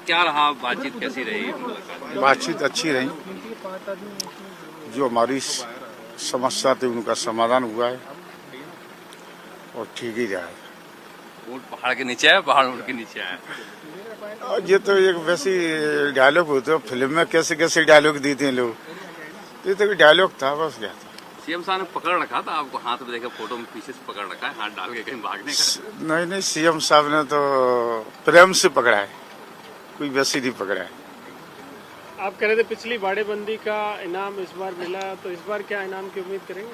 क्या रहा, बातचीत कैसी रही, मुलाकात? बातचीत अच्छी रही। जो हमारी समस्या थी उनका समाधान हुआ है और ठीक ही रहा है। ऊँट पहाड़ के नीचे है, पहाड़ ऊँट के नीचे है। और ये तो एक वैसी डायलॉग होते हैं फिल्म में, कैसे कैसे डायलॉग देते हैं लोग। ये तो डायलॉग था, बस क्या था। सीएम साहब ने पकड़ रखा था आपको, हाथ में देखा, फोटो में पीछे से पकड़ रखा है, हाथ डाल के कहीं भागने का? नहीं नहीं, सीएम साहब ने तो प्रेम से पकड़ा है, कोई वैसी नहीं पकड़ा है। आप कह रहे थे पिछली बाड़ेबंदी का इनाम इस बार मिला, तो इस बार क्या इनाम की उम्मीद करेंगे?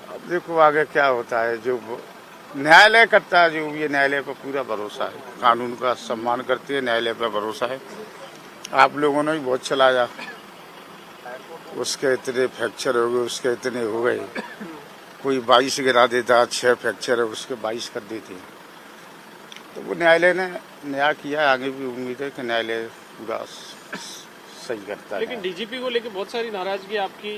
अब देखो आगे क्या होता है, जो न्यायालय करता है, जो ये न्यायालय पर पूरा भरोसा है, कानून का सम्मान करते हैं, न्यायालय पर भरोसा है। आप लोगों ने भी बहुत चलाया, उसके इतने फ्रैक्चर हो गए, उसके इतने हो गए, कोई 22 गिरा देता, 6 फ्रैक्चर है उसके 22 कर देते। तो वो न्यायालय ने न्याय किया, आगे भी उम्मीद है कि न्यायालय पूरा सही करता है। लेकिन डीजीपी को लेकर बहुत सारी नाराजगी आपकी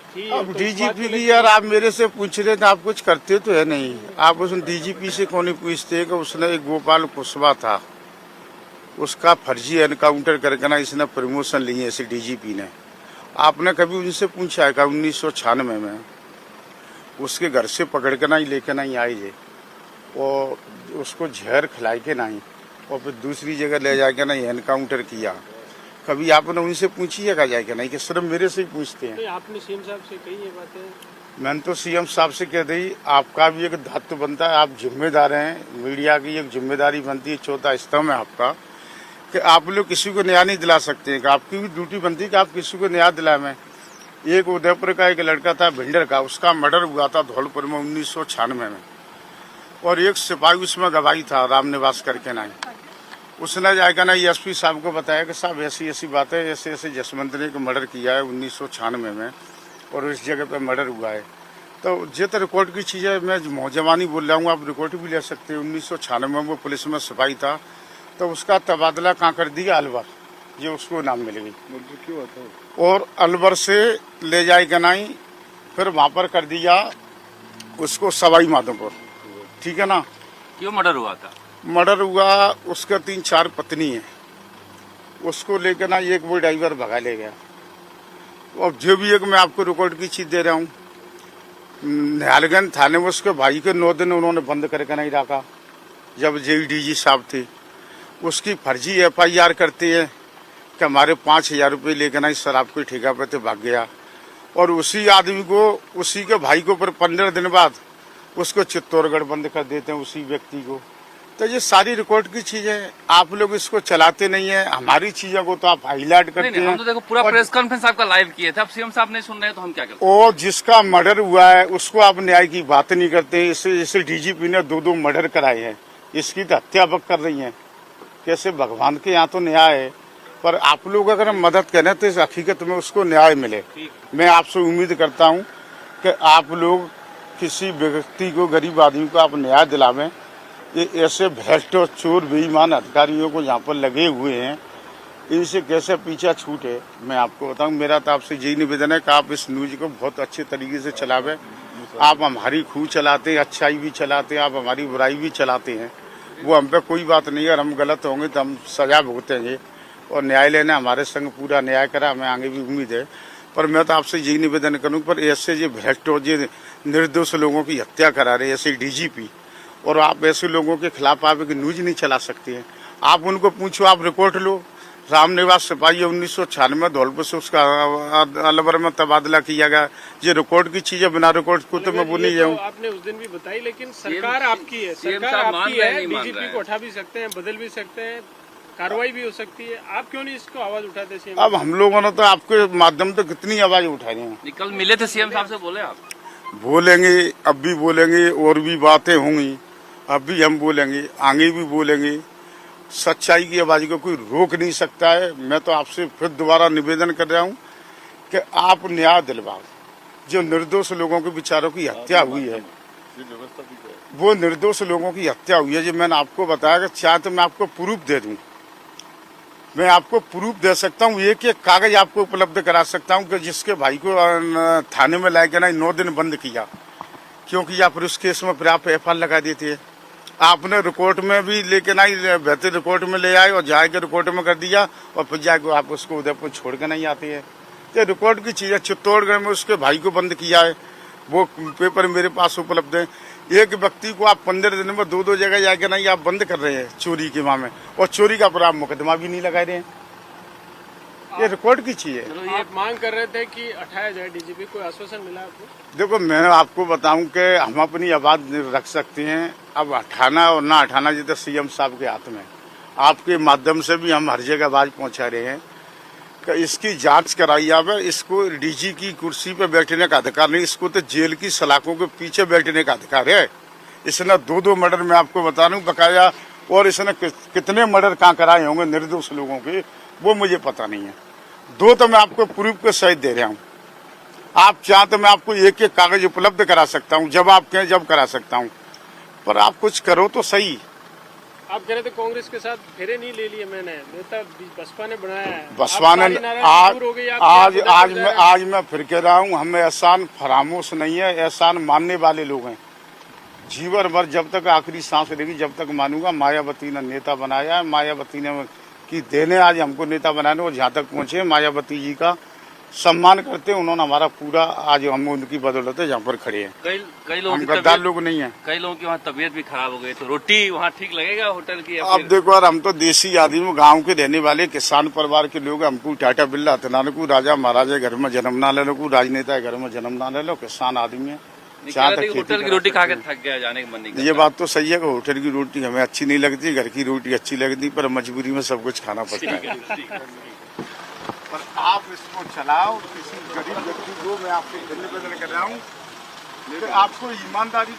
थी। अब तो डीजीपी की यार आप मेरे से पूछ रहे थे, आप कुछ करते तो है नहीं। आप उस डीजीपी से कौन पूछते कि उसने एक गोपाल कुशवाहा था, उसका फर्जी एनकाउंटर करके ना इसने प्रमोशन ली है इसे डीजीपी ने। आपने कभी उनसे पूछा है? 1996 में उसके घर से पकड़ के नहीं लेके नहीं आए जे, और उसको जहर खिलाई के नहीं, और फिर दूसरी जगह ले जाके नहीं एनकाउंटर किया। कभी आपने उनसे पूछी है जाके नहीं, कि सिर्फ मेरे से ही पूछते हैं? आपने सीएम साहब से कही ये बातें? मैंने तो सीएम साहब से कह दी, आपका भी एक दायित्व बनता है, आप जिम्मेदार हैं, मीडिया की एक जिम्मेदारी बनती है, चौथा स्तंभ है आपका, कि आप लोग किसी को न्याय नहीं दिला सकते हैं, कि आपकी भी ड्यूटी बनती है कि आप किसी को न्याय दिलाएं। एक उदयपुर का एक लड़का था भिंडर का, उसका मर्डर हुआ था धौलपुर में 1996 में, और एक सिपाही उसमें गवाही था, राम निवास करके नहीं। उसने जाकर ना एसपी साहब को बताया कि साहब ऐसी ऐसी बात है, ऐसे ऐसे जसवंत ने को मर्डर किया है 1996 में, और इस जगह पे मर्डर हुआ है। तो ये तो रिकॉर्ड की चीज़ है, मैं मौजवानी बोल रहा हूँ, आप रिकॉर्ड भी ले सकते हैं। 1996 में वो पुलिस में सिपाही था, तो उसका तबादला कहाँ कर दिया? अलवर, ये उसको नाम मिल गई। क्यों होता? और अलवर से ले जाएगा नहीं, फिर वहाँ पर कर दिया उसको सवाई माधोपुर, ठीक है ना। क्यों मर्डर हुआ था? मर्डर हुआ, उसका 3-4 पत्नी है, उसको लेकर ना एक वो ड्राइवर भगा ले गया। अब जो भी एक मैं आपको रिकॉर्ड की चीज दे रहा हूँ, न्यायालयगंज थाने में उसके भाई के 9 दिन उन्होंने बंद करके नहीं रखा, जब जेडीजी साहब थे। उसकी फर्जी FIR करती है कि हमारे 5,000 रुपये लेकर नहीं शराब के ठेका पे तो भाग गया, और उसी आदमी को, उसी के भाई को फिर 15 दिन बाद उसको चित्तौड़गढ़ बंद कर देते हैं, उसी व्यक्ति को। तो ये सारी रिकॉर्ड की चीजें, आप लोग इसको चलाते नहीं है, हमारी चीजों को तो आप हाईलाइट करते हैं। हम तो देखो पूरा प्रेस कॉन्फ्रेंस आपका लाइव किए थे, अब सीएम साहब नहीं सुन रहे तो हम क्या करें? और जिसका मर्डर हुआ है उसको आप न्याय की बात नहीं करते। इसे डीजीपी ने 2 मर्डर कराए हैं, इसकी तो हत्या बक कर रही है। कैसे? भगवान के यहाँ तो न्याय है, पर आप लोग अगर मदद करें तो इस हकीकत में उसको न्याय मिले। मैं आपसे उम्मीद करता हूँ कि आप लोग किसी व्यक्ति को, गरीब आदमी को आप न्याय दिलावें। ये ऐसे भ्रष्ट और चोर बेईमान अधिकारियों को यहाँ पर लगे हुए हैं, इनसे कैसे पीछा छूटे। मैं आपको बताऊं, मेरा तो आपसे यही निवेदन है कि आप इस न्यूज को बहुत अच्छे तरीके से चलावें। आप हमारी खूह चलाते हैं, अच्छाई भी चलाते हैं, आप हमारी बुराई भी चलाते हैं, वो हम पे कोई बात नहीं है। अगर हम गलत होंगे तो हम सजा भुगतेंगे, और न्यायालय ने हमारे संग पूरा न्याय करा, हमें आगे भी उम्मीद है। पर मैं तो आपसे यही निवेदन करूँ, पर ऐसे जो भ्रष्ट और जो निर्दोष लोगों की हत्या करा रहे ऐसे डीजीपी, और आप ऐसे लोगों के खिलाफ आप एक न्यूज नहीं चला सकते हैं। आप उनको पूछो, आप रिकॉर्ड लो, राम निवास सिपाही 1996 में धौलपुर से उसका अलवर में तबादला किया गया। ये रिकॉर्ड की चीजें, बिना रिकॉर्ड को तो मैं वो नहीं जाऊँ। आपने उस दिन भी बताई, लेकिन सरकार आपकी है, सरकार आपकी है, डीजीपी को उठा भी सकते हैं, बदल भी सकते हैं, कार्रवाई भी हो सकती है। आप क्यों नहीं इसको आवाज उठाते? सीएम अब हम लोगों ने तो आपके माध्यम से कितनी आवाज उठाई है। कल मिले थे सीएम साहब से, बोले आप? बोलेंगे, अब भी बोलेंगे, और भी बातें होंगी, अब भी हम बोलेंगे, आगे भी बोलेंगे। सच्चाई की आवाज को कोई रोक नहीं सकता है। मैं तो आपसे फिर दोबारा निवेदन कर रहा हूँ कि आप न्याय दिलवाओ। जो निर्दोष लोगों के बेचारों की हत्या हुई है, वो निर्दोष लोगों की हत्या हुई है। जो मैंने आपको बताया कि चाहे तो मैं आपको प्रूफ दे दूं, मैं आपको प्रूफ दे सकता हूँ, एक कागज आपको उपलब्ध करा सकता हूँ कि जिसके भाई को थाने में लाके ना 9 दिन बंद किया, क्योंकि आप उस केस में फिर आप FIR लगा देते हैं। आपने रिकॉर्ड में भी लेके आई, बेहतर रिकॉर्ड में ले आए और जाके रिकॉर्ड में कर दिया और फिर जाके आप उसको उदयपुर छोड़ के नहीं आते हैं। तो रिकॉर्ड की चीज है। चित्तौड़गढ़ में उसके भाई को बंद किया है, वो पेपर मेरे पास उपलब्ध है। एक व्यक्ति को आप 15 दिन में 2-2 जगह जाके नहीं आप बंद कर रहे हैं चोरी के मामले में, और चोरी का पर आप मुकदमा भी नहीं लगा रहे हैं। ये रिकॉर्ड की चीज है। आप मांग कर रहे थे कि हटाया जाए डीजीपी, कोई आश्वासन मिला आपको? देखो, मैं आपको बताऊं कि हम अपनी आवाज रख सकते हैं, अब हटाना और ना हटाना ये तो सीएम साहब के हाथ में। आपके माध्यम से भी हम हर जगह आवाज पहुंचा रहे हैं कि इसकी जांच कराई जाए। इसको डीजी की कुर्सी पे बैठने का अधिकार नहीं, इसको तो जेल की सलाखों के पीछे बैठने का अधिकार है। इसने 2-2 मर्डर मैं आपको बता रहा हूँ बकाया, और इसने कितने मर्डर कहाँ कराए होंगे निर्दोष लोगों के, वो मुझे पता नहीं है। 2 तो मैं आपको प्रूफ के सहित दे रहा हूँ। आप चाहें तो मैं आपको एक कागज उपलब्ध करा सकता हूँ, जब आप कहें जब करा सकता हूँ, पर आप कुछ करो तो सही। आप कह रहे थे कांग्रेस के साथ फेरे नहीं ले लिए मैंने, नेता बसपा ने बनाया है। बसपा ने आज मैं फिर कह रहा हूँ, हमें एहसान फरामोश नहीं है, एहसान मानने वाले लोग हैं। जीवन भर जब तक आखिरी सांस रहेगी जब तक मानूंगा। मायावती ने नेता बनाया है, मायावती ने की देने आज हमको नेता बनाने और जहाँ तक पहुंचे मायावती जी का सम्मान करते हैं। उन्होंने हमारा पूरा, आज हम उनकी बदौलत है जहाँ पर खड़े हैं। कई लोग गद्दार लोग नहीं है। कई लोगों की वहाँ तबीयत भी खराब हो गई, तो रोटी वहाँ ठीक लगेगा होटल की? अब देखो यार, हम तो देसी आदमी, गांव के रहने वाले किसान परिवार के लोग, हमको टाटा बिल्ला हतनान को राजा महाराजा घर में जन्म ना ले लो, को राजनेता घर में जन्म ना ले लो, किसान आदमी है। होटल की रोटी खा के थक गया, जाने का मन नहीं करता। ये बात तो सही है कि होटल की रोटी हमें अच्छी नहीं लगती, घर की रोटी अच्छी लगती, पर मजबूरी में सब कुछ खाना पड़ता है। पर आप इसको चलाओ, किसी गरीब व्यक्ति को मैं आपसे धन्यवाद कर रहा हूँ, आपको ईमानदारी